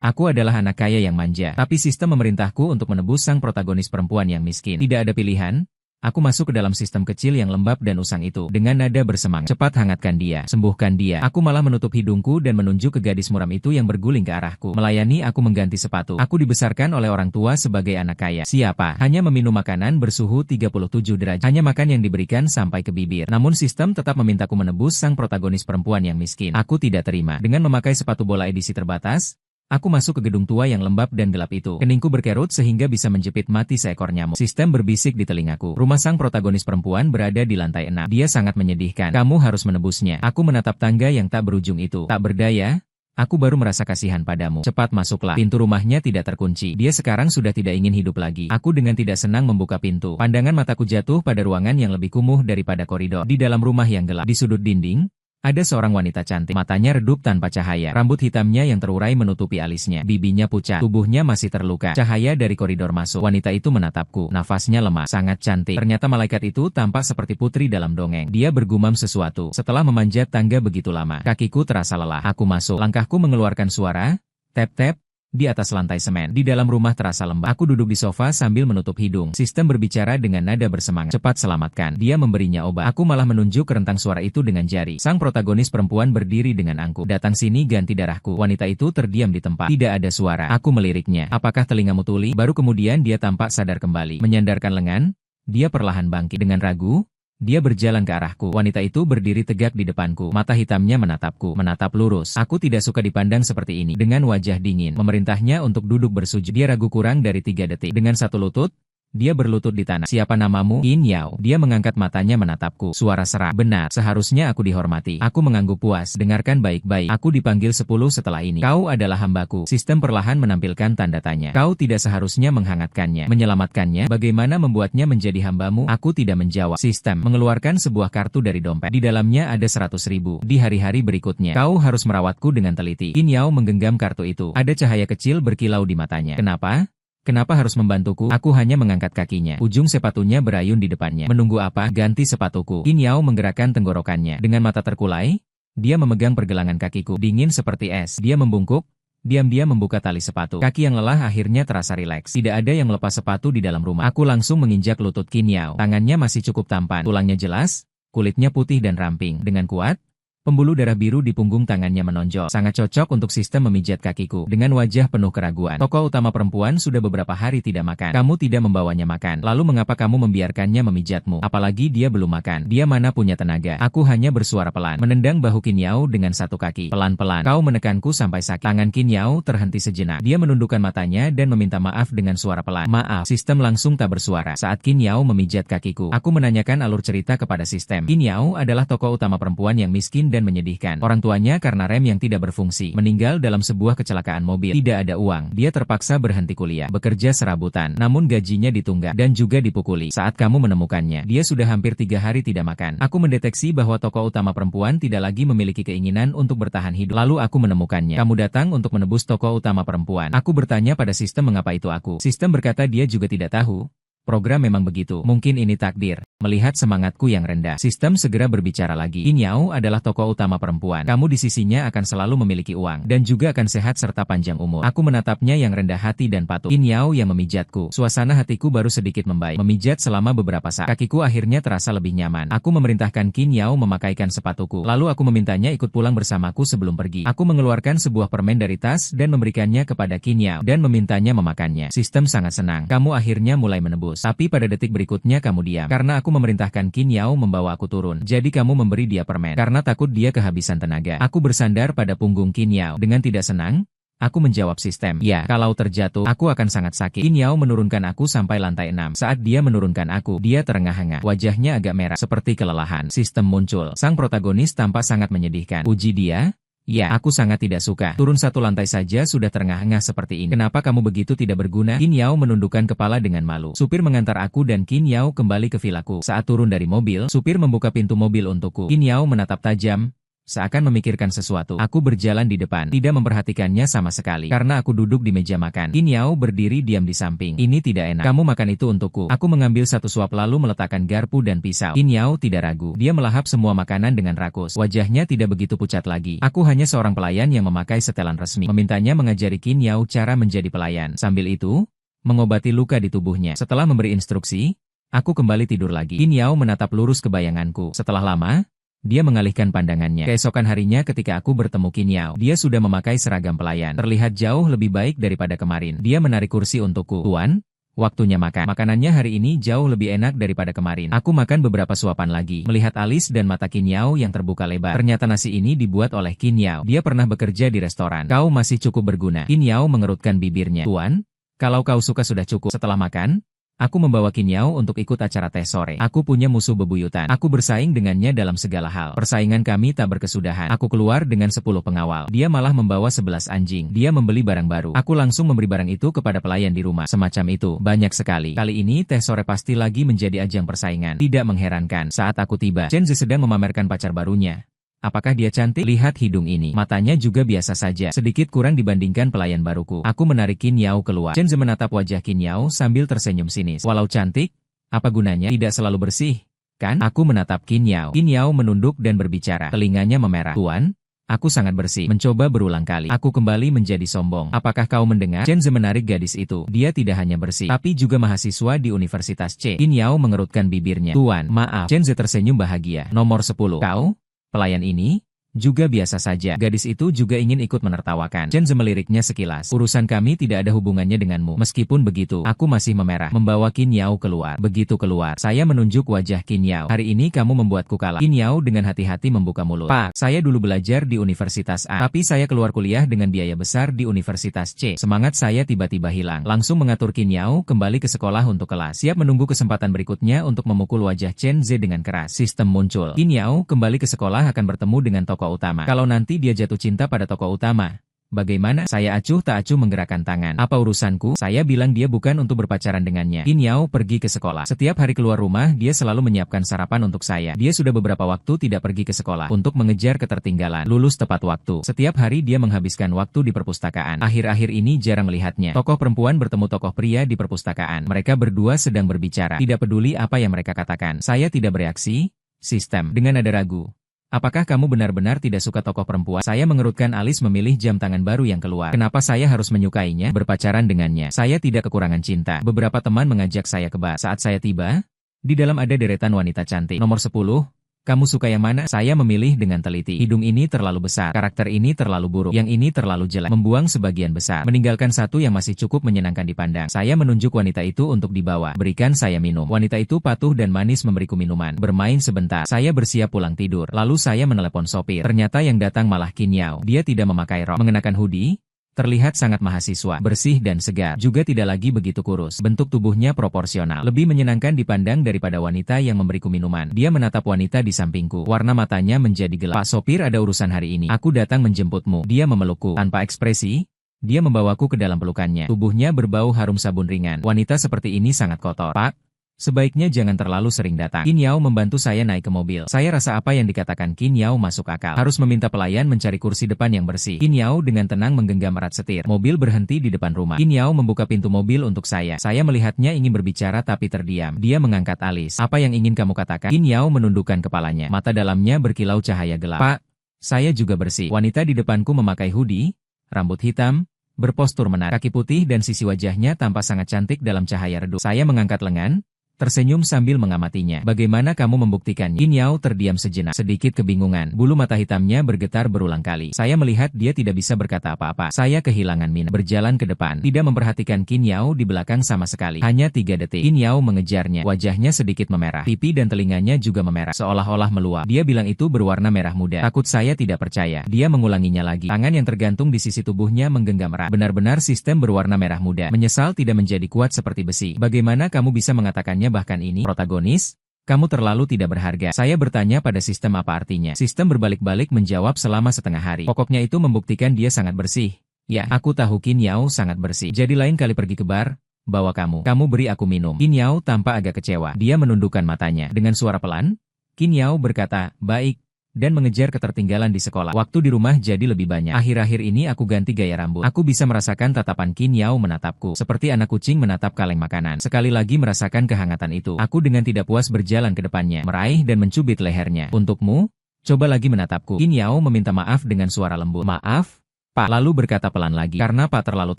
Aku adalah anak kaya yang manja, tapi sistem memerintahku untuk menebus sang protagonis perempuan yang miskin. Tidak ada pilihan. Aku masuk ke dalam sistem kecil yang lembab dan usang itu. Dengan nada bersemangat, cepat hangatkan dia, sembuhkan dia. Aku malah menutup hidungku dan menunjuk ke gadis muram itu yang berguling ke arahku. Melayani aku mengganti sepatu. Aku dibesarkan oleh orang tua sebagai anak kaya. Siapa? Hanya meminum makanan bersuhu 37 derajat. Hanya makan yang diberikan sampai ke bibir. Namun sistem tetap memintaku menebus sang protagonis perempuan yang miskin. Aku tidak terima. Dengan memakai sepatu bola edisi terbatas, aku masuk ke gedung tua yang lembab dan gelap itu. Keningku berkerut sehingga bisa menjepit mati seekor nyamuk. Sistem berbisik di telingaku. Rumah sang protagonis perempuan berada di lantai 6. Dia sangat menyedihkan. Kamu harus menebusnya. Aku menatap tangga yang tak berujung itu. Tak berdaya, aku baru merasa kasihan padamu. Cepat masuklah. Pintu rumahnya tidak terkunci. Dia sekarang sudah tidak ingin hidup lagi. Aku dengan tidak senang membuka pintu. Pandangan mataku jatuh pada ruangan yang lebih kumuh daripada koridor. Di dalam rumah yang gelap, di sudut dinding, ada seorang wanita cantik, matanya redup tanpa cahaya, rambut hitamnya yang terurai menutupi alisnya, bibinya pucat, tubuhnya masih terluka. Cahaya dari koridor masuk, wanita itu menatapku, nafasnya lemah, sangat cantik. Ternyata malaikat itu tampak seperti putri dalam dongeng. Dia bergumam sesuatu. Setelah memanjat tangga begitu lama, kakiku terasa lelah. Aku masuk, langkahku mengeluarkan suara, tap-tap, di atas lantai semen. Di dalam rumah terasa lembab. Aku duduk di sofa sambil menutup hidung. Sistem berbicara dengan nada bersemangat. Cepat selamatkan. Dia memberinya obat. Aku malah menunjuk ke rentang suara itu dengan jari. Sang protagonis perempuan berdiri dengan angkuh. Datang sini ganti darahku. Wanita itu terdiam di tempat. Tidak ada suara. Aku meliriknya. Apakah telingamu tuli? Baru kemudian dia tampak sadar kembali. Menyandarkan lengan, dia perlahan bangkit. Dengan ragu, dia berjalan ke arahku. Wanita itu berdiri tegak di depanku. Mata hitamnya menatapku, menatap lurus. Aku tidak suka dipandang seperti ini. Dengan wajah dingin, memerintahnya untuk duduk bersujud. Dia ragu kurang dari 3 detik. Dengan satu lutut, dia berlutut di tanah. Siapa namamu? Qin Yao. Dia mengangkat matanya menatapku. Suara serak. Benar, seharusnya aku dihormati. Aku mengangguk puas. Dengarkan baik-baik. Aku dipanggil 10 setelah ini. Kau adalah hambaku. Sistem perlahan menampilkan tanda tanya. Kau tidak seharusnya menghangatkannya, menyelamatkannya. Bagaimana membuatnya menjadi hambamu? Aku tidak menjawab. Sistem mengeluarkan sebuah kartu dari dompet. Di dalamnya ada 100.000. Di hari-hari berikutnya, kau harus merawatku dengan teliti. Qin Yao menggenggam kartu itu. Ada cahaya kecil berkilau di matanya. Kenapa? Kenapa harus membantuku? Aku hanya mengangkat kakinya. Ujung sepatunya berayun di depannya. Menunggu apa? Ganti sepatuku. Qin Yao menggerakkan tenggorokannya. Dengan mata terkulai, dia memegang pergelangan kakiku. Dingin seperti es. Dia membungkuk. Diam-diam membuka tali sepatu. Kaki yang lelah akhirnya terasa rileks. Tidak ada yang melepas sepatu di dalam rumah. Aku langsung menginjak lutut Qin Yao. Tangannya masih cukup tampan. Tulangnya jelas. Kulitnya putih dan ramping. Dengan kuat, pembuluh darah biru di punggung tangannya menonjol. Sangat cocok untuk sistem memijat kakiku. Dengan wajah penuh keraguan. Tokoh utama perempuan sudah beberapa hari tidak makan. Kamu tidak membawanya makan. Lalu mengapa kamu membiarkannya memijatmu? Apalagi dia belum makan. Dia mana punya tenaga? Aku hanya bersuara pelan. Menendang bahu Qin Yao dengan satu kaki. Pelan-pelan. Kau menekanku sampai sakit. Tangan Qin Yao terhenti sejenak. Dia menundukkan matanya dan meminta maaf dengan suara pelan. Maaf. Sistem langsung tak bersuara. Saat Qin Yao memijat kakiku, aku menanyakan alur cerita kepada sistem. Qin Yao adalah tokoh utama perempuan yang miskin dan menyedihkan. Orang tuanya karena rem yang tidak berfungsi, meninggal dalam sebuah kecelakaan mobil. Tidak ada uang. Dia terpaksa berhenti kuliah, bekerja serabutan, namun gajinya ditunggak dan juga dipukuli. Saat kamu menemukannya, dia sudah hampir 3 hari tidak makan. Aku mendeteksi bahwa tokoh utama perempuan tidak lagi memiliki keinginan untuk bertahan hidup. Lalu aku menemukannya. Kamu datang untuk menebus tokoh utama perempuan. Aku bertanya pada sistem mengapa itu aku. Sistem berkata dia juga tidak tahu. Program memang begitu. Mungkin ini takdir. Melihat semangatku yang rendah, sistem segera berbicara lagi. Qin Yao adalah tokoh utama perempuan. Kamu di sisinya akan selalu memiliki uang, dan juga akan sehat serta panjang umur. Aku menatapnya yang rendah hati dan patuh. Qin Yao yang memijatku. Suasana hatiku baru sedikit membaik. Memijat selama beberapa saat. Kakiku akhirnya terasa lebih nyaman. Aku memerintahkan Qin Yao memakaikan sepatuku. Lalu aku memintanya ikut pulang bersamaku sebelum pergi. Aku mengeluarkan sebuah permen dari tas dan memberikannya kepada Qin Yao, dan memintanya memakannya. Sistem sangat senang. Kamu akhirnya mulai menebus. Tapi pada detik berikutnya kamu diam. Karena aku memerintahkan Qin Yao membawa aku turun. Jadi kamu memberi dia permen. Karena takut dia kehabisan tenaga. Aku bersandar pada punggung Qin Yao. Dengan tidak senang, aku menjawab sistem. Ya, kalau terjatuh, aku akan sangat sakit. Qin Yao menurunkan aku sampai lantai 6. Saat dia menurunkan aku, dia terengah-engah. Wajahnya agak merah, seperti kelelahan. Sistem muncul. Sang protagonis tampak sangat menyedihkan. Puji dia? Ya, aku sangat tidak suka. Turun 1 lantai saja sudah terengah-engah seperti ini. Kenapa kamu begitu tidak berguna? Qin Yao menundukkan kepala dengan malu. Supir mengantar aku dan Qin Yao kembali ke vilaku. Saat turun dari mobil, supir membuka pintu mobil untukku. Qin Yao menatap tajam. Seakan memikirkan sesuatu, aku berjalan di depan, tidak memperhatikannya sama sekali. Karena aku duduk di meja makan. Qin Yao berdiri diam di samping. Ini tidak enak. Kamu makan itu untukku. Aku mengambil satu suap lalu meletakkan garpu dan pisau. Qin Yao tidak ragu. Dia melahap semua makanan dengan rakus. Wajahnya tidak begitu pucat lagi. Aku hanya seorang pelayan yang memakai setelan resmi. Memintanya mengajari Qin Yao cara menjadi pelayan. Sambil itu, mengobati luka di tubuhnya. Setelah memberi instruksi, aku kembali tidur lagi. Qin Yao menatap lurus ke bayanganku. Setelah lama, dia mengalihkan pandangannya. Keesokan harinya ketika aku bertemu Qin Yao, dia sudah memakai seragam pelayan. Terlihat jauh lebih baik daripada kemarin. Dia menarik kursi untukku. Tuan, waktunya makan. Makanannya hari ini jauh lebih enak daripada kemarin. Aku makan beberapa suapan lagi. Melihat alis dan mata Qin Yao yang terbuka lebar. Ternyata nasi ini dibuat oleh Qin Yao. Dia pernah bekerja di restoran. Kau masih cukup berguna. Qin Yao mengerutkan bibirnya. Tuan, kalau kau suka sudah cukup. Setelah makan, aku membawa Qin Yao untuk ikut acara tes sore. Aku punya musuh bebuyutan. Aku bersaing dengannya dalam segala hal. Persaingan kami tak berkesudahan. Aku keluar dengan 10 pengawal. Dia malah membawa 11 anjing. Dia membeli barang baru. Aku langsung memberi barang itu kepada pelayan di rumah. Semacam itu, banyak sekali. Kali ini tes sore pasti lagi menjadi ajang persaingan. Tidak mengherankan, saat aku tiba, Chen Zi sedang memamerkan pacar barunya. Apakah dia cantik? Lihat hidung ini. Matanya juga biasa saja, sedikit kurang dibandingkan pelayan baruku. Aku menarik Qin Yao keluar. Chen Zi menatap wajah Qin Yao sambil tersenyum sinis. Walau cantik, apa gunanya? Tidak selalu bersih, kan? Aku menatap Qin Yao. Qin Yao menunduk dan berbicara. Telinganya memerah. Tuan, aku sangat bersih. Mencoba berulang kali. Aku kembali menjadi sombong. Apakah kau mendengar? Chen Zi menarik gadis itu. Dia tidak hanya bersih, tapi juga mahasiswa di Universitas C. Qin Yao mengerutkan bibirnya. Tuan, maaf. Chen Zi tersenyum bahagia. Nomor 10. Kau? Pelayan ini? Juga biasa saja. Gadis itu juga ingin ikut menertawakan. Chen Zi meliriknya sekilas. Urusan kami tidak ada hubungannya denganmu. Meskipun begitu, aku masih memerah. Membawa Qin Yao keluar. Begitu keluar, saya menunjuk wajah Qin Yao. Hari ini kamu membuatku kalah. Qin Yao dengan hati-hati membuka mulut. Pak, saya dulu belajar di Universitas A. Tapi saya keluar kuliah dengan biaya besar di Universitas C. Semangat saya tiba-tiba hilang. Langsung mengatur Qin Yao kembali ke sekolah untuk kelas. Siap menunggu kesempatan berikutnya untuk memukul wajah Chen Zi dengan keras. Sistem muncul. Qin Yao kembali ke sekolah akan bertemu dengan tokoh utama. Kalau nanti dia jatuh cinta pada tokoh utama, bagaimana? Saya acuh tak acuh menggerakkan tangan. Apa urusanku? Saya bilang dia bukan untuk berpacaran dengannya. Qin Yao pergi ke sekolah. Setiap hari keluar rumah, dia selalu menyiapkan sarapan untuk saya. Dia sudah beberapa waktu tidak pergi ke sekolah untuk mengejar ketertinggalan. Lulus tepat waktu. Setiap hari dia menghabiskan waktu di perpustakaan. Akhir-akhir ini jarang melihatnya. Tokoh perempuan bertemu tokoh pria di perpustakaan. Mereka berdua sedang berbicara. Tidak peduli apa yang mereka katakan. Saya tidak bereaksi. Sistem. Dengan nada ragu. Apakah kamu benar-benar tidak suka tokoh perempuan? Saya mengerutkan alis memilih jam tangan baru yang keluar. Kenapa saya harus menyukainya? Berpacaran dengannya. Saya tidak kekurangan cinta. Beberapa teman mengajak saya ke bar. Saat saya tiba, di dalam ada deretan wanita cantik. Nomor 10. Kamu suka yang mana? Saya memilih dengan teliti. Hidung ini terlalu besar. Karakter ini terlalu buruk. Yang ini terlalu jelek. Membuang sebagian besar. Meninggalkan satu yang masih cukup menyenangkan dipandang. Saya menunjuk wanita itu untuk dibawa. Berikan saya minum. Wanita itu patuh dan manis memberiku minuman. Bermain sebentar. Saya bersiap pulang tidur. Lalu saya menelepon sopir. Ternyata yang datang malah Qin Yao. Dia tidak memakai rok. Mengenakan hoodie. Terlihat sangat mahasiswa, bersih dan segar, juga tidak lagi begitu kurus. Bentuk tubuhnya proporsional, lebih menyenangkan dipandang daripada wanita yang memberiku minuman. Dia menatap wanita di sampingku, warna matanya menjadi gelap. Pak sopir, ada urusan hari ini. Aku datang menjemputmu. Dia memelukku. Tanpa ekspresi, dia membawaku ke dalam pelukannya. Tubuhnya berbau harum sabun ringan. Wanita seperti ini sangat kotor. Pak, sebaiknya jangan terlalu sering datang. Qin Yao membantu saya naik ke mobil. Saya rasa apa yang dikatakan Qin Yao masuk akal. Harus meminta pelayan mencari kursi depan yang bersih. Qin Yao dengan tenang menggenggam erat setir. Mobil berhenti di depan rumah. Qin Yao membuka pintu mobil untuk saya. Saya melihatnya ingin berbicara tapi terdiam. Dia mengangkat alis. Apa yang ingin kamu katakan? Qin Yao menundukkan kepalanya. Mata dalamnya berkilau cahaya gelap. Pak, saya juga bersih. Wanita di depanku memakai hoodie, rambut hitam, berpostur menarik, kaki putih dan sisi wajahnya tampak sangat cantik dalam cahaya redup. Saya mengangkat lengan, tersenyum sambil mengamatinya. Bagaimana kamu membuktikannya? Qin Yao terdiam sejenak, sedikit kebingungan. Bulu mata hitamnya bergetar berulang kali. Saya melihat dia tidak bisa berkata apa-apa. Saya kehilangan minat. Berjalan ke depan, tidak memperhatikan Qin Yao di belakang sama sekali. Hanya 3 detik. Qin Yao mengejarnya. Wajahnya sedikit memerah. Pipi dan telinganya juga memerah, seolah-olah meluap. Dia bilang itu berwarna merah muda. Takut saya tidak percaya. Dia mengulanginya lagi. Tangan yang tergantung di sisi tubuhnya menggenggam erat. Benar-benar sistem berwarna merah muda. Menyesal tidak menjadi kuat seperti besi. Bagaimana kamu bisa mengatakannya? Bahkan ini, protagonis, kamu terlalu tidak berharga. Saya bertanya pada sistem apa artinya. Sistem berbalik-balik menjawab selama setengah hari. Pokoknya itu membuktikan dia sangat bersih. Ya, aku tahu Qin Yao sangat bersih. Jadi lain kali pergi ke bar, bawa kamu. Kamu beri aku minum. Qin Yao tampak agak kecewa. Dia menundukkan matanya. Dengan suara pelan, Qin Yao berkata, baik, dan mengejar ketertinggalan di sekolah. Waktu di rumah jadi lebih banyak. Akhir-akhir ini aku ganti gaya rambut. Aku bisa merasakan tatapan Qin Yao menatapku, seperti anak kucing menatap kaleng makanan. Sekali lagi merasakan kehangatan itu. Aku dengan tidak puas berjalan ke depannya, meraih dan mencubit lehernya. Untukmu, coba lagi menatapku. Qin Yao meminta maaf dengan suara lembut. Maaf, Pak, lalu berkata pelan lagi, karena Pak terlalu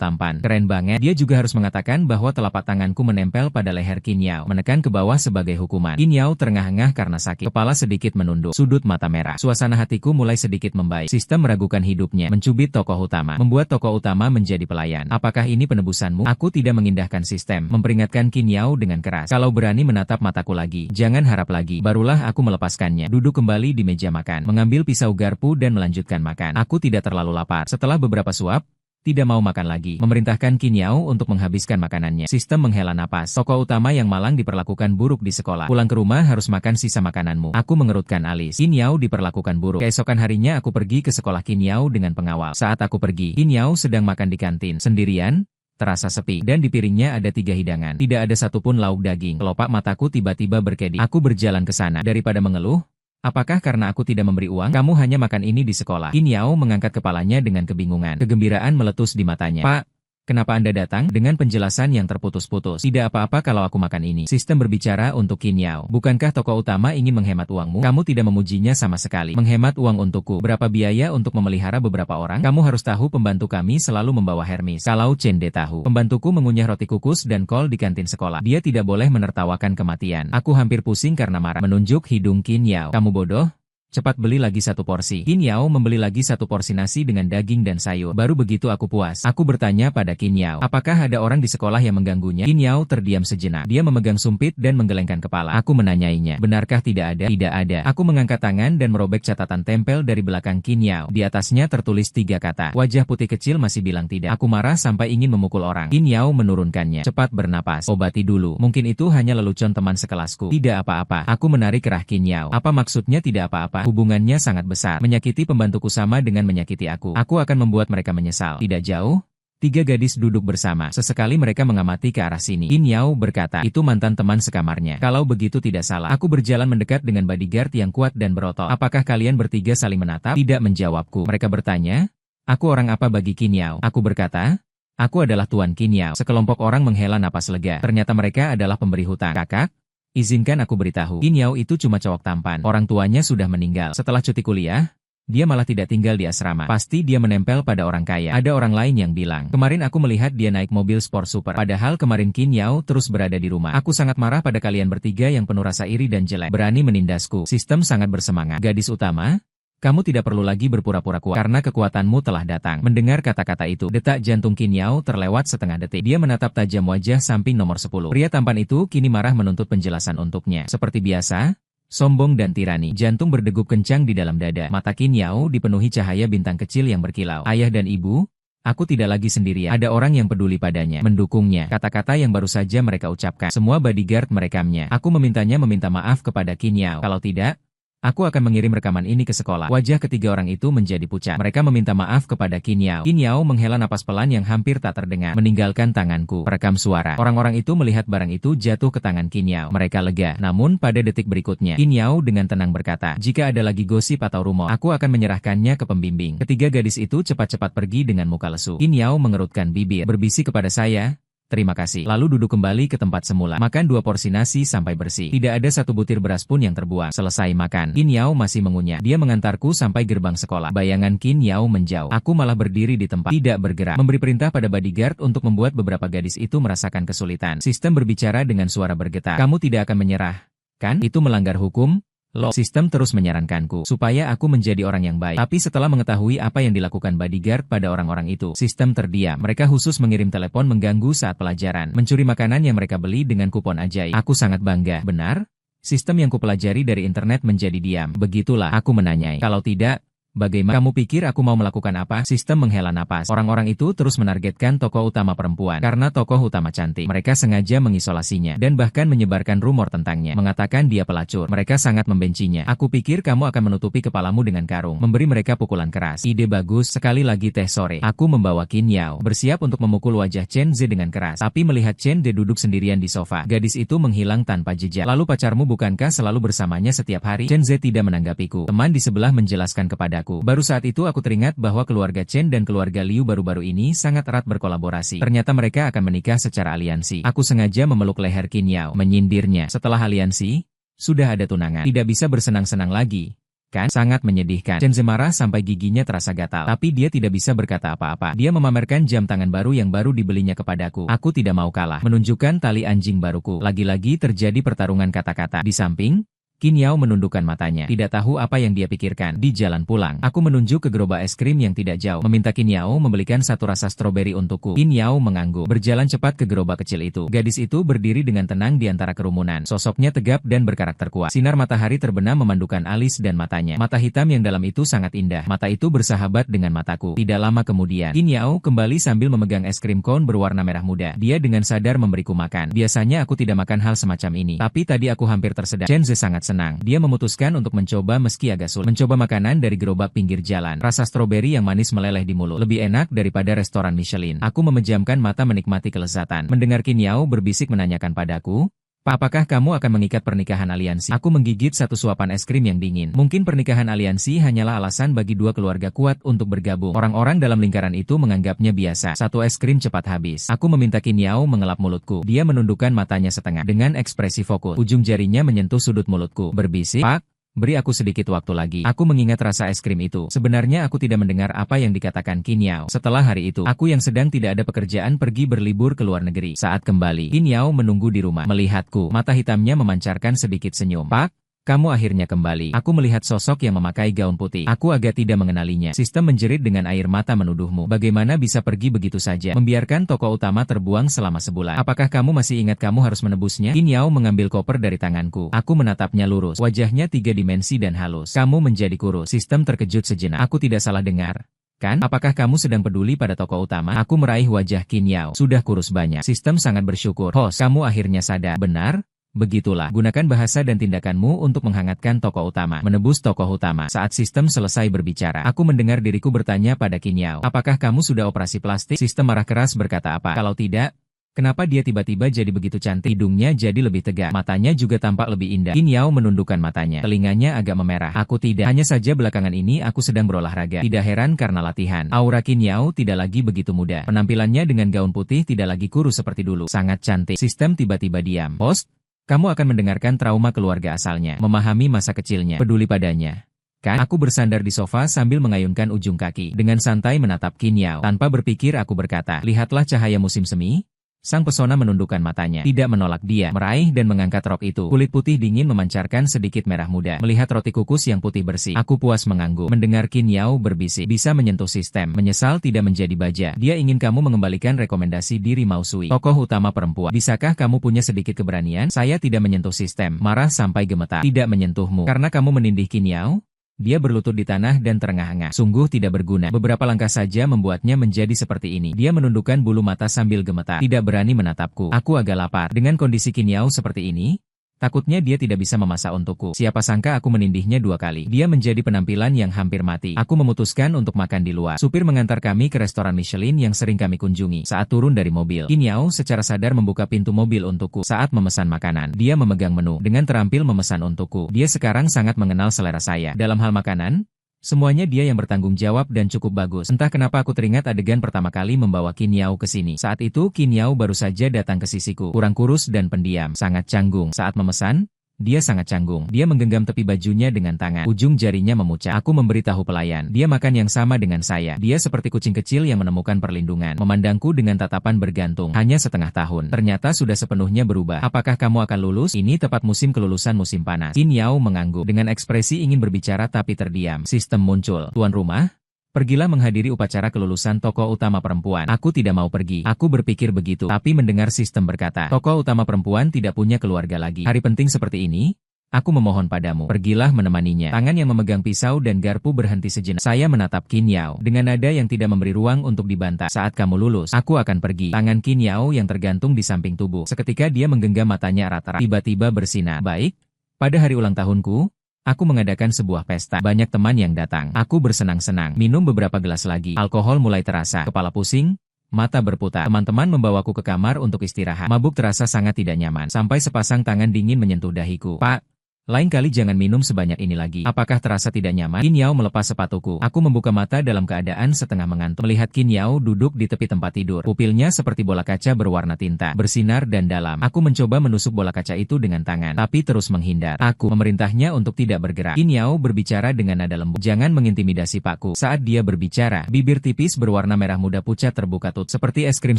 tampan. Keren banget. Dia juga harus mengatakan bahwa telapak tanganku menempel pada leher Qin Yao, menekan ke bawah sebagai hukuman. Qin Yao terengah-engah karena sakit. Kepala sedikit menunduk, sudut mata merah. Suasana hatiku mulai sedikit membaik. Sistem meragukan hidupnya, mencubit tokoh utama, membuat tokoh utama menjadi pelayan. Apakah ini penebusanmu? Aku tidak mengindahkan sistem, memperingatkan Qin Yao dengan keras. Kalau berani menatap mataku lagi, jangan harap lagi. Barulah aku melepaskannya. Duduk kembali di meja makan, mengambil pisau garpu dan melanjutkan makan. Aku tidak terlalu lapar. Setelah beberapa suap, tidak mau makan lagi. Memerintahkan Qin Yao untuk menghabiskan makanannya. Sistem menghela napas. Tokoh utama yang malang diperlakukan buruk di sekolah. Pulang ke rumah harus makan sisa makananmu. Aku mengerutkan alis. Qin Yao diperlakukan buruk. Keesokan harinya aku pergi ke sekolah Qin Yao dengan pengawal. Saat aku pergi, Qin Yao sedang makan di kantin. Sendirian, terasa sepi, dan di piringnya ada 3 hidangan. Tidak ada satupun lauk daging. Kelopak mataku tiba-tiba berkedip. Aku berjalan ke sana. Daripada mengeluh, apakah karena aku tidak memberi uang? Kamu hanya makan ini di sekolah. Qin Yao mengangkat kepalanya dengan kebingungan. Kegembiraan meletus di matanya. Pak, kenapa Anda datang? Dengan penjelasan yang terputus-putus. Tidak apa-apa kalau aku makan ini. Sistem berbicara untuk Qin Yao. Bukankah tokoh utama ingin menghemat uangmu? Kamu tidak memujinya sama sekali. Menghemat uang untukku. Berapa biaya untuk memelihara beberapa orang? Kamu harus tahu pembantu kami selalu membawa Hermes. Kalau Cende tahu. Pembantuku mengunyah roti kukus dan kol di kantin sekolah. Dia tidak boleh menertawakan kematian. Aku hampir pusing karena marah. Menunjuk hidung Qin Yao. Kamu bodoh? Cepat beli lagi 1 porsi. Qin Yao membeli lagi 1 porsi nasi dengan daging dan sayur. Baru begitu aku puas. Aku bertanya pada Qin Yao, apakah ada orang di sekolah yang mengganggunya? Qin Yao terdiam sejenak. Dia memegang sumpit dan menggelengkan kepala. Aku menanyainya, benarkah tidak ada? Tidak ada. Aku mengangkat tangan dan merobek catatan tempel dari belakang Qin Yao. Di atasnya tertulis 3 kata. Wajah putih kecil masih bilang tidak. Aku marah sampai ingin memukul orang. Qin Yao menurunkannya. Cepat bernapas. Obati dulu. Mungkin itu hanya lelucon teman sekelasku. Tidak apa-apa. Aku menarik kerah Qin Yao. Apa maksudnya tidak apa-apa? Hubungannya sangat besar. Menyakiti pembantuku sama dengan menyakiti aku. Aku akan membuat mereka menyesal. Tidak jauh, 3 gadis duduk bersama. Sesekali mereka mengamati ke arah sini. Qin Yao berkata, itu mantan teman sekamarnya. Kalau begitu tidak salah. Aku berjalan mendekat dengan bodyguard yang kuat dan berotot. Apakah kalian bertiga saling menatap? Tidak menjawabku. Mereka bertanya, aku orang apa bagi Qin Yao? Aku berkata, aku adalah Tuan Qin Yao. Sekelompok orang menghela napas lega. Ternyata mereka adalah pemberi hutang. Kakak, izinkan aku beritahu, Qin Yao itu cuma cowok tampan. Orang tuanya sudah meninggal. Setelah cuti kuliah, dia malah tidak tinggal di asrama. Pasti dia menempel pada orang kaya. Ada orang lain yang bilang, kemarin aku melihat dia naik mobil sport super. Padahal kemarin Qin Yao terus berada di rumah. Aku sangat marah pada kalian bertiga yang penuh rasa iri dan jelek. Berani menindasku. Sistem sangat bersemangat. Gadis utama, kamu tidak perlu lagi berpura-pura kuat, karena kekuatanmu telah datang. Mendengar kata-kata itu, detak jantung Qin Yao terlewat setengah detik. Dia menatap tajam wajah samping nomor 10. Pria tampan itu kini marah menuntut penjelasan untuknya. Seperti biasa, sombong dan tirani. Jantung berdegup kencang di dalam dada. Mata Qin Yao dipenuhi cahaya bintang kecil yang berkilau. Ayah dan ibu, aku tidak lagi sendirian. Ada orang yang peduli padanya, mendukungnya. Kata-kata yang baru saja mereka ucapkan. Semua bodyguard merekamnya. Aku memintanya meminta maaf kepada Qin Yao. Kalau tidak, aku akan mengirim rekaman ini ke sekolah. Wajah ketiga orang itu menjadi pucat. Mereka meminta maaf kepada Qin Yao. Qin Yao menghela napas pelan yang hampir tak terdengar. Meninggalkan tanganku. Perekam suara. Orang-orang itu melihat barang itu jatuh ke tangan Qin Yao. Mereka lega. Namun pada detik berikutnya, Qin Yao dengan tenang berkata, jika ada lagi gosip atau rumor, aku akan menyerahkannya ke pembimbing. Ketiga gadis itu cepat-cepat pergi dengan muka lesu. Qin Yao mengerutkan bibir. Berbisik kepada saya, terima kasih. Lalu duduk kembali ke tempat semula. Makan 2 porsi nasi sampai bersih. Tidak ada 1 butir beras pun yang terbuang. Selesai makan, Qin Yao masih mengunyah. Dia mengantarku sampai gerbang sekolah. Bayangan Qin Yao menjauh. Aku malah berdiri di tempat, tidak bergerak. Memberi perintah pada bodyguard untuk membuat beberapa gadis itu merasakan kesulitan. Sistem berbicara dengan suara bergetar. Kamu tidak akan menyerah, kan? Itu melanggar hukum. Loh, sistem terus menyarankanku supaya aku menjadi orang yang baik. Tapi setelah mengetahui apa yang dilakukan bodyguard pada orang-orang itu, sistem terdiam. Mereka khusus mengirim telepon mengganggu saat pelajaran, mencuri makanan yang mereka beli dengan kupon ajaib. Aku sangat bangga. Benar? Sistem yang kupelajari dari internet menjadi diam. Begitulah, aku menanyai. Kalau tidak, Bagaimana kamu pikir aku mau melakukan apa? Sistem menghela napas. Orang-orang itu terus menargetkan tokoh utama perempuan. Karena tokoh utama cantik. Mereka sengaja mengisolasinya. Dan bahkan menyebarkan rumor tentangnya. Mengatakan dia pelacur. Mereka sangat membencinya. Aku pikir kamu akan menutupi kepalamu dengan karung. Memberi mereka pukulan keras. Ide bagus. Sekali lagi teh sore. Aku membawa Qin Yao. Bersiap untuk memukul wajah Chen Ze dengan keras. Tapi melihat Chen Ze duduk sendirian di sofa. Gadis itu menghilang tanpa jejak. Lalu pacarmu bukankah selalu bersamanya setiap hari? Chen Ze tidak menanggapiku. Teman di sebelah menjelaskan kepada Baru saat itu aku teringat bahwa keluarga Chen dan keluarga Liu baru-baru ini sangat erat berkolaborasi. Ternyata mereka akan menikah secara aliansi. Aku sengaja memeluk leher Qin Yao, menyindirnya. Setelah aliansi, sudah ada tunangan. Tidak bisa bersenang-senang lagi. Kan? Sangat menyedihkan. Chen Ze marah sampai giginya terasa gatal. Tapi dia tidak bisa berkata apa-apa. Dia memamerkan jam tangan baru yang baru dibelinya kepadaku. Aku tidak mau kalah. Menunjukkan tali anjing baruku. Lagi-lagi terjadi pertarungan kata-kata. Di samping, Qin Yao menundukkan matanya, tidak tahu apa yang dia pikirkan. Di jalan pulang, aku menunjuk ke gerobak es krim yang tidak jauh, meminta Qin Yao membelikan satu rasa stroberi untukku. Qin Yao mengangguk, berjalan cepat ke gerobak kecil itu. Gadis itu berdiri dengan tenang di antara kerumunan. Sosoknya tegap dan berkarakter kuat. Sinar matahari terbenam memandukan alis dan matanya. Mata hitam yang dalam itu sangat indah. Mata itu bersahabat dengan mataku. Tidak lama kemudian, Qin Yao kembali sambil memegang es krim cone berwarna merah muda. Dia dengan sadar memberiku makan. Biasanya aku tidak makan hal semacam ini, tapi tadi aku hampir tersedak. Chen Ze sangat senang. Dia memutuskan untuk mencoba meski agak sulit. Mencoba makanan dari gerobak pinggir jalan. Rasa stroberi yang manis meleleh di mulut. Lebih enak daripada restoran Michelin. Aku memejamkan mata menikmati kelezatan. Mendengar Qin Yao berbisik menanyakan padaku, "Pak, apakah kamu akan mengikat pernikahan aliansi?" Aku menggigit satu suapan es krim yang dingin. Mungkin pernikahan aliansi hanyalah alasan bagi dua keluarga kuat untuk bergabung. Orang-orang dalam lingkaran itu menganggapnya biasa. Satu es krim cepat habis. Aku meminta Qin Yao mengelap mulutku. Dia menundukkan matanya setengah. Dengan ekspresi fokus, ujung jarinya menyentuh sudut mulutku. Berbisik, "Pak, beri aku sedikit waktu lagi." Aku mengingat rasa es krim itu. Sebenarnya aku tidak mendengar apa yang dikatakan Qin Yao. Setelah hari itu, aku yang sedang tidak ada pekerjaan pergi berlibur ke luar negeri. Saat kembali, Qin Yao menunggu di rumah. Melihatku, mata hitamnya memancarkan sedikit senyum. "Pak, kamu akhirnya kembali." Aku melihat sosok yang memakai gaun putih. Aku agak tidak mengenalinya. Sistem menjerit dengan air mata menuduhmu. Bagaimana bisa pergi begitu saja? Membiarkan tokoh utama terbuang selama sebulan. Apakah kamu masih ingat kamu harus menebusnya? Qin Yao mengambil koper dari tanganku. Aku menatapnya lurus. Wajahnya 3 dimensi dan halus. Kamu menjadi kurus. Sistem terkejut sejenak. Aku tidak salah dengar, kan? Apakah kamu sedang peduli pada tokoh utama? Aku meraih wajah Qin Yao. Sudah kurus banyak. Sistem sangat bersyukur. "Host, kamu akhirnya sadar." "Benar? Begitulah, gunakan bahasa dan tindakanmu untuk menghangatkan tokoh utama." Menebus tokoh utama. Saat sistem selesai berbicara, aku mendengar diriku bertanya pada Qin Yao, "Apakah kamu sudah operasi plastik?" Sistem marah keras berkata, "Apa? Kalau tidak, kenapa dia tiba-tiba jadi begitu cantik?" Hidungnya jadi lebih tegak, matanya juga tampak lebih indah. Qin Yao menundukkan matanya, telinganya agak memerah. "Aku tidak. Hanya saja belakangan ini aku sedang berolahraga." Tidak heran karena latihan. Aura Qin Yao tidak lagi begitu muda. Penampilannya dengan gaun putih tidak lagi kurus seperti dulu. Sangat cantik. Sistem tiba-tiba diam. "Host, kamu akan mendengarkan trauma keluarga asalnya, memahami masa kecilnya, peduli padanya, kan?" Aku bersandar di sofa sambil mengayunkan ujung kaki. Dengan santai menatap Qin Yao. Tanpa berpikir aku berkata, "Lihatlah cahaya musim semi." Sang pesona menundukkan matanya, tidak menolak. Dia meraih dan mengangkat rok itu. Kulit putih dingin memancarkan sedikit merah muda. Melihat roti kukus yang putih bersih, aku puas mengangguk. Mendengar Qin Yao berbisik, "Bisa menyentuh sistem, menyesal tidak menjadi baja. Dia ingin kamu mengembalikan rekomendasi diri Mao Sui, tokoh utama perempuan. Bisakah kamu punya sedikit keberanian?" "Saya tidak menyentuh sistem." Marah sampai gemetar. "Tidak menyentuhmu karena kamu menindih Qin Yao?" Dia berlutut di tanah dan terengah-engah. Sungguh tidak berguna. Beberapa langkah saja membuatnya menjadi seperti ini. Dia menundukkan bulu mata sambil gemetar. Tidak berani menatapku. Aku agak lapar. Dengan kondisi Qin Yao seperti ini, takutnya dia tidak bisa memasak untukku. Siapa sangka aku menindihnya 2 kali. Dia menjadi penampilan yang hampir mati. Aku memutuskan untuk makan di luar. Supir mengantar kami ke restoran Michelin yang sering kami kunjungi. Saat turun dari mobil, Qin Yao secara sadar membuka pintu mobil untukku. Saat memesan makanan, dia memegang menu. Dengan terampil memesan untukku. Dia sekarang sangat mengenal selera saya. Dalam hal makanan, semuanya dia yang bertanggung jawab dan cukup bagus. Entah kenapa aku teringat adegan pertama kali membawa Qin Yao ke sini. Saat itu Qin Yao baru saja datang ke sisiku. Kurang kurus dan pendiam, sangat canggung. Saat memesan, dia sangat canggung. Dia menggenggam tepi bajunya dengan tangan. Ujung jarinya memucat. Aku memberitahu pelayan. Dia makan yang sama dengan saya. Dia seperti kucing kecil yang menemukan perlindungan. Memandangku dengan tatapan bergantung. Hanya setengah tahun. Ternyata sudah sepenuhnya berubah. "Apakah kamu akan lulus? Ini tepat musim kelulusan musim panas." Qin Yao mengangguk. Dengan ekspresi ingin berbicara tapi terdiam. Sistem muncul. "Tuan rumah, pergilah menghadiri upacara kelulusan tokoh utama perempuan." Aku tidak mau pergi. Aku berpikir begitu. Tapi mendengar sistem berkata, tokoh utama perempuan tidak punya keluarga lagi. Hari penting seperti ini, Aku memohon padamu, pergilah menemaninya. Tangan yang memegang pisau dan garpu berhenti sejenak. Saya menatap Qin Yao dengan nada yang tidak memberi ruang untuk dibantah. Saat kamu lulus, aku akan pergi. Tangan Qin Yao yang tergantung di samping tubuh. Seketika dia menggenggam matanya erat-erat. Tiba-tiba bersinar. Baik, pada hari ulang tahunku, aku mengadakan sebuah pesta. Banyak teman yang datang. Aku bersenang-senang. Minum beberapa gelas lagi. Alkohol mulai terasa. Kepala pusing. Mata berputar. Teman-teman membawaku ke kamar untuk istirahat. Mabuk terasa sangat tidak nyaman. Sampai sepasang tangan dingin menyentuh dahiku. Pak, lain kali jangan minum sebanyak ini lagi. Apakah terasa tidak nyaman? Qin Yao melepas sepatuku. Aku membuka mata dalam keadaan setengah mengantuk. Melihat Qin Yao duduk di tepi tempat tidur. Pupilnya seperti bola kaca berwarna tinta. Bersinar dan dalam. Aku mencoba menusuk bola kaca itu dengan tangan. Tapi terus menghindar. Aku memerintahnya untuk tidak bergerak. Qin Yao berbicara dengan nada lembut. Jangan mengintimidasi Pakku. Saat dia berbicara, bibir tipis berwarna merah muda pucat terbuka seperti es krim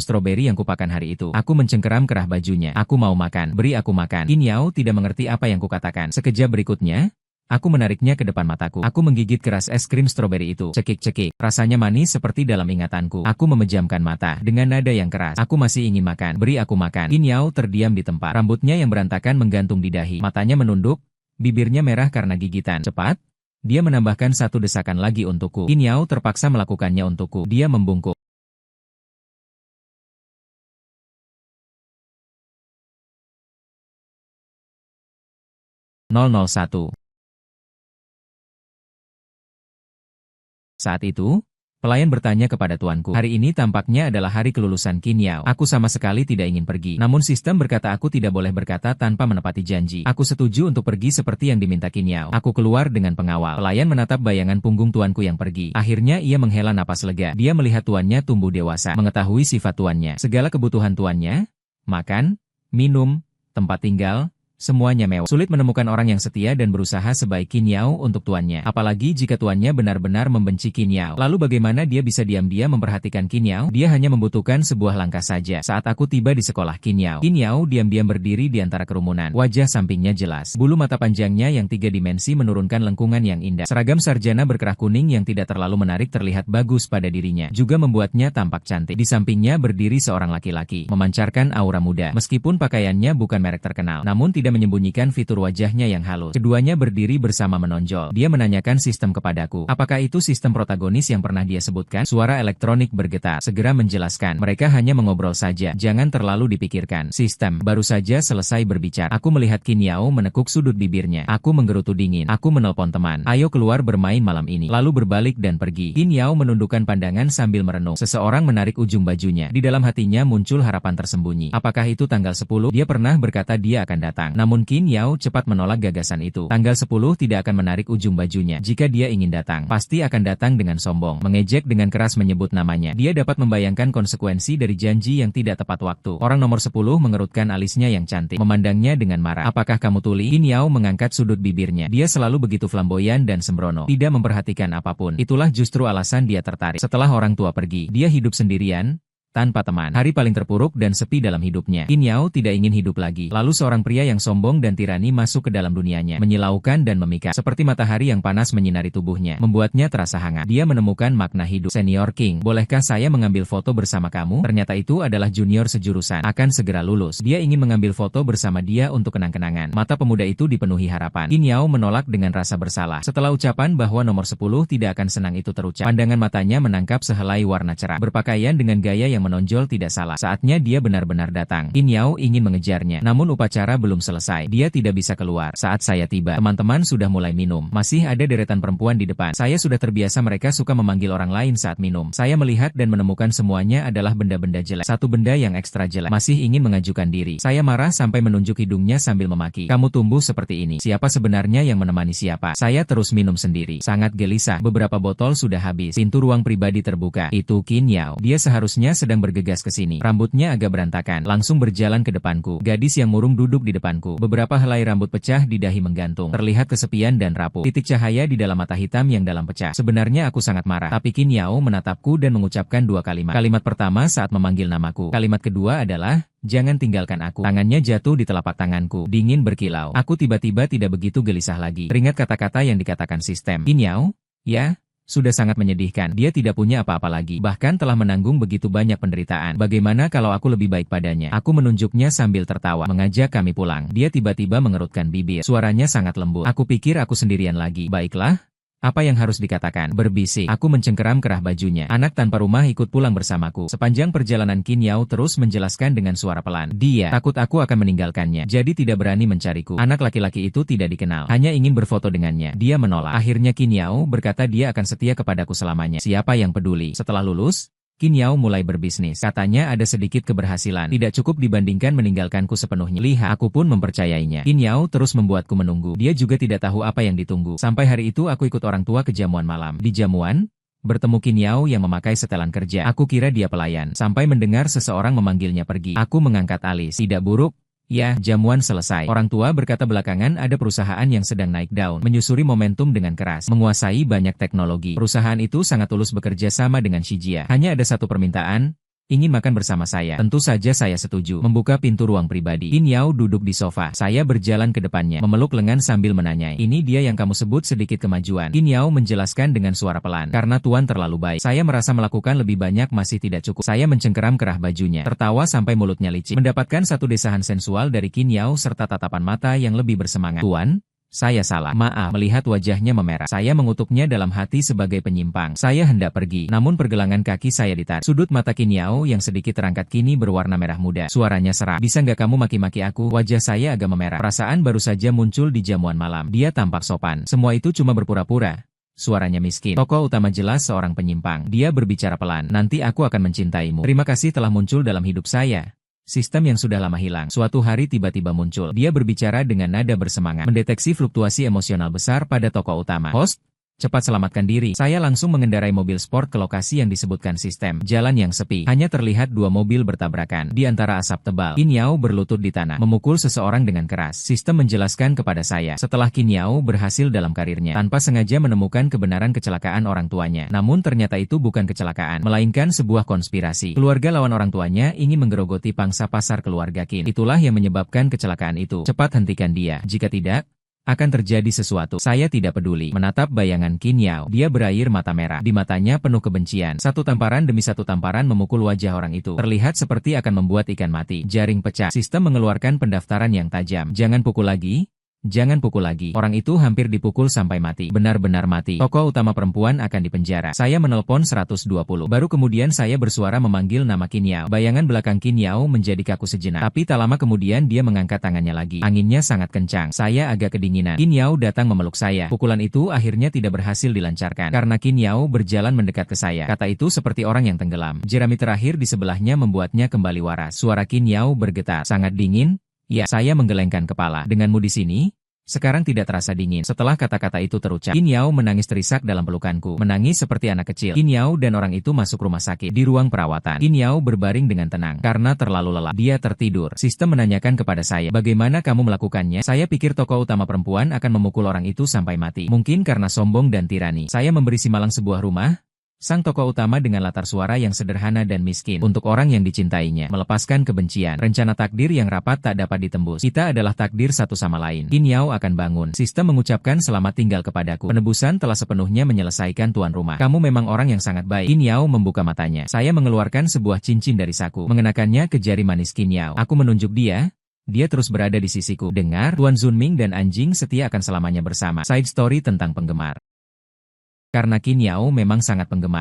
stroberi yang kupakan hari itu. Aku mencengkeram kerah bajunya. Aku mau makan. Beri aku makan. Qin Yao tidak mengerti apa yang kukatakan. Sekejap berikutnya, aku menariknya ke depan mataku. Aku menggigit keras es krim stroberi itu. Cekik-cekik. Rasanya manis seperti dalam ingatanku. Aku memejamkan mata. Dengan nada yang keras. Aku masih ingin makan. Beri aku makan. Qin Yao terdiam di tempat. Rambutnya yang berantakan menggantung di dahi. Matanya menunduk. Bibirnya merah karena gigitan. Cepat. Dia menambahkan satu desakan lagi untukku. Qin Yao terpaksa melakukannya untukku. Dia membungkuk. 001. Saat itu, pelayan bertanya kepada tuanku, hari ini tampaknya adalah hari kelulusan Qin Yao. Aku sama sekali tidak ingin pergi. Namun sistem berkata aku tidak boleh berkata tanpa menepati janji. Aku setuju untuk pergi seperti yang diminta Qin Yao. Aku keluar dengan pengawal. Pelayan menatap bayangan punggung tuanku yang pergi. Akhirnya ia menghela napas lega. Dia melihat tuannya tumbuh dewasa. Mengetahui sifat tuannya. Segala kebutuhan tuannya, makan, minum, tempat tinggal, semuanya mewah. Sulit menemukan orang yang setia dan berusaha sebaik Qin Yao untuk tuannya. Apalagi jika tuannya benar-benar membenci Qin Yao. Lalu bagaimana dia bisa diam-diam memperhatikan Qin Yao? Dia hanya membutuhkan sebuah langkah saja. Saat aku tiba di sekolah Qin Yao diam-diam berdiri di antara kerumunan. Wajah sampingnya jelas. Bulu mata panjangnya yang 3 dimensi menurunkan lengkungan yang indah. Seragam sarjana berkerah kuning yang tidak terlalu menarik terlihat bagus pada dirinya. Juga membuatnya tampak cantik. Di sampingnya berdiri seorang laki-laki. Memancarkan aura muda. Meskipun pakaiannya bukan merek terkenal. Namun tidak menyembunyikan fitur wajahnya yang halus. Keduanya berdiri bersama menonjol. Dia menanyakan sistem kepadaku. Apakah itu sistem protagonis yang pernah dia sebutkan? Suara elektronik bergetar. Segera menjelaskan. Mereka hanya mengobrol saja. Jangan terlalu dipikirkan. Sistem baru saja selesai berbicara. Aku melihat Qin Yao menekuk sudut bibirnya. Aku menggerutu dingin. Aku menelpon teman. Ayo keluar bermain malam ini. Lalu berbalik dan pergi. Qin Yao menundukkan pandangan sambil merenung. Seseorang menarik ujung bajunya. Di dalam hatinya muncul harapan tersembunyi. Apakah itu tanggal 10? Dia pernah berkata dia akan datang. Namun Qin Yao cepat menolak gagasan itu. Tanggal 10 tidak akan menarik ujung bajunya. Jika dia ingin datang, pasti akan datang dengan sombong. Mengejek dengan keras menyebut namanya. Dia dapat membayangkan konsekuensi dari janji yang tidak tepat waktu. Orang nomor 10 mengerutkan alisnya yang cantik. Memandangnya dengan marah. Apakah kamu tuli? Qin Yao mengangkat sudut bibirnya. Dia selalu begitu flamboyan dan sembrono. Tidak memperhatikan apapun. Itulah justru alasan dia tertarik. Setelah orang tua pergi, dia hidup sendirian, tanpa teman. Hari paling terpuruk dan sepi dalam hidupnya. Qin Yao tidak ingin hidup lagi. Lalu seorang pria yang sombong dan tirani masuk ke dalam dunianya. Menyilaukan dan memikat. Seperti matahari yang panas menyinari tubuhnya. Membuatnya terasa hangat. Dia menemukan makna hidup. Senior King, bolehkah saya mengambil foto bersama kamu? Ternyata itu adalah junior sejurusan. Akan segera lulus. Dia ingin mengambil foto bersama dia untuk kenang-kenangan. Mata pemuda itu dipenuhi harapan. Qin Yao menolak dengan rasa bersalah. Setelah ucapan bahwa nomor 10 tidak akan senang itu terucap. Pandangan matanya menangkap sehelai warna cerah. Berpakaian dengan gaya yang menonjol tidak salah. Saatnya dia benar-benar datang. Qin Yao ingin mengejarnya. Namun upacara belum selesai. Dia tidak bisa keluar. Saat saya tiba, teman-teman sudah mulai minum. Masih ada deretan perempuan di depan. Saya sudah terbiasa mereka suka memanggil orang lain saat minum. Saya melihat dan menemukan semuanya adalah benda-benda jelek. Satu benda yang ekstra jelek. Masih ingin mengajukan diri. Saya marah sampai menunjuk hidungnya sambil memaki. Kamu tumbuh seperti ini. Siapa sebenarnya yang menemani siapa? Saya terus minum sendiri. Sangat gelisah. Beberapa botol sudah habis. Pintu ruang pribadi terbuka. Itu Qin Yao. Dia seharusnya sedang bergegas ke sini. Rambutnya agak berantakan. Langsung berjalan ke depanku. Gadis yang murung duduk di depanku. Beberapa helai rambut pecah di dahi menggantung. Terlihat kesepian dan rapuh. Titik cahaya di dalam mata hitam yang dalam pecah. Sebenarnya aku sangat marah. Tapi Qin Yao menatapku dan mengucapkan 2 kalimat. Kalimat pertama saat memanggil namaku. Kalimat kedua adalah, jangan tinggalkan aku. Tangannya jatuh di telapak tanganku. Dingin berkilau. Aku tiba-tiba tidak begitu gelisah lagi. Teringat kata-kata yang dikatakan sistem. Qin Yao? Ya? Sudah sangat menyedihkan, dia tidak punya apa-apa lagi, bahkan telah menanggung begitu banyak penderitaan. Bagaimana kalau aku lebih baik padanya? Aku menunjuknya sambil tertawa, mengajak kami pulang. Dia tiba-tiba mengerutkan bibir, suaranya sangat lembut. Aku pikir aku sendirian lagi. Baiklah. Apa yang harus dikatakan? Berbisik. Aku mencengkeram kerah bajunya. Anak tanpa rumah ikut pulang bersamaku. Sepanjang perjalanan Qin Yao terus menjelaskan dengan suara pelan. Dia takut aku akan meninggalkannya, jadi tidak berani mencariku. Anak laki-laki itu tidak dikenal, hanya ingin berfoto dengannya. Dia menolak. Akhirnya Qin Yao berkata dia akan setia kepadaku selamanya. Siapa yang peduli? Setelah lulus, Qin Yao mulai berbisnis. Katanya ada sedikit keberhasilan. Tidak cukup dibandingkan meninggalkanku sepenuhnya. Lihat, aku pun mempercayainya. Qin Yao terus membuatku menunggu. Dia juga tidak tahu apa yang ditunggu. Sampai hari itu aku ikut orang tua ke jamuan malam. Di jamuan, bertemu Qin Yao yang memakai setelan kerja. Aku kira dia pelayan. Sampai mendengar seseorang memanggilnya pergi. Aku mengangkat alis. Tidak buruk. Ya, jamuan selesai. Orang tua berkata belakangan ada perusahaan yang sedang naik daun, menyusuri momentum dengan keras, menguasai banyak teknologi. Perusahaan itu sangat tulus bekerja sama dengan Shijia. Hanya ada satu permintaan, ingin makan bersama saya. Tentu saja saya setuju. Membuka pintu ruang pribadi. Qin Yao duduk di sofa. Saya berjalan ke depannya, memeluk lengan sambil menanyai. Ini dia yang kamu sebut sedikit kemajuan. Qin Yao menjelaskan dengan suara pelan. Karena Tuan terlalu baik. Saya merasa melakukan lebih banyak masih tidak cukup. Saya mencengkeram kerah bajunya, tertawa sampai mulutnya licin. Mendapatkan satu desahan sensual dari Qin Yao serta tatapan mata yang lebih bersemangat. Tuan, saya salah. Maaf, melihat wajahnya memerah. Saya mengutuknya dalam hati sebagai penyimpang. Saya hendak pergi, namun pergelangan kaki saya ditarik. Sudut mata Qin Yao yang sedikit terangkat kini berwarna merah muda. Suaranya serak. Bisa nggak kamu maki-maki aku? Wajah saya agak memerah. Perasaan baru saja muncul di jamuan malam. Dia tampak sopan. Semua itu cuma berpura-pura. Suaranya miskin. Tokoh utama jelas seorang penyimpang. Dia berbicara pelan. Nanti aku akan mencintaimu. Terima kasih telah muncul dalam hidup saya. Sistem yang sudah lama hilang, suatu hari tiba-tiba muncul. Dia berbicara dengan nada bersemangat, mendeteksi fluktuasi emosional besar pada tokoh utama. Host, cepat selamatkan diri. Saya langsung mengendarai mobil sport ke lokasi yang disebutkan sistem. Jalan yang sepi, hanya terlihat dua mobil bertabrakan. Di antara asap tebal, Qin Yao berlutut di tanah, memukul seseorang dengan keras. Sistem menjelaskan kepada saya, setelah Qin Yao berhasil dalam karirnya, tanpa sengaja menemukan kebenaran kecelakaan orang tuanya. Namun ternyata itu bukan kecelakaan, melainkan sebuah konspirasi. Keluarga lawan orang tuanya ingin menggerogoti pangsa pasar keluarga Qin. Itulah yang menyebabkan kecelakaan itu. Cepat hentikan dia. Jika tidak, akan terjadi sesuatu. Saya tidak peduli. Menatap bayangan Qin Yao. Dia berair mata merah. Di matanya penuh kebencian. Satu tamparan demi satu tamparan memukul wajah orang itu. Terlihat seperti akan membuat ikan mati. Jaring pecah. Sistem mengeluarkan pendaftaran yang tajam. Jangan pukul lagi. Jangan pukul lagi. Orang itu hampir dipukul sampai mati. Benar-benar mati. Tokoh utama perempuan akan dipenjara. Saya menelpon 120. Baru kemudian saya bersuara memanggil nama Qin Yao. Bayangan belakang Qin Yao menjadi kaku sejenak. Tapi tak lama kemudian dia mengangkat tangannya lagi. Anginnya sangat kencang. Saya agak kedinginan. Qin Yao datang memeluk saya. Pukulan itu akhirnya tidak berhasil dilancarkan. Karena Qin Yao berjalan mendekat ke saya. Kata itu seperti orang yang tenggelam. Jerami terakhir di sebelahnya membuatnya kembali waras. Suara Qin Yao bergetar. Sangat dingin. Ya, saya menggelengkan kepala. Denganmu di sini, sekarang tidak terasa dingin. Setelah kata-kata itu terucap, Qin Yao menangis terisak dalam pelukanku. Menangis seperti anak kecil. Qin Yao dan orang itu masuk rumah sakit. Di ruang perawatan, Qin Yao berbaring dengan tenang. Karena terlalu lelah, dia tertidur. Sistem menanyakan kepada saya, bagaimana kamu melakukannya? Saya pikir tokoh utama perempuan akan memukul orang itu sampai mati. Mungkin karena sombong dan tirani. Saya memberi si malang sebuah rumah. Sang tokoh utama dengan latar suara yang sederhana dan miskin untuk orang yang dicintainya, melepaskan kebencian, rencana takdir yang rapat tak dapat ditembus. Kita adalah takdir satu sama lain. Qin Yao akan bangun. Sistem mengucapkan selamat tinggal kepadaku. Penebusan telah sepenuhnya menyelesaikan tuan rumah. Kamu memang orang yang sangat baik. Qin Yao membuka matanya. Saya mengeluarkan sebuah cincin dari saku, mengenakannya ke jari manis Qin Yao. Aku menunjuk dia. Dia terus berada di sisiku. Dengar, Tuan Zunming dan anjing setia akan selamanya bersama. Side story tentang penggemar. Karena Qin Yao memang sangat penggemar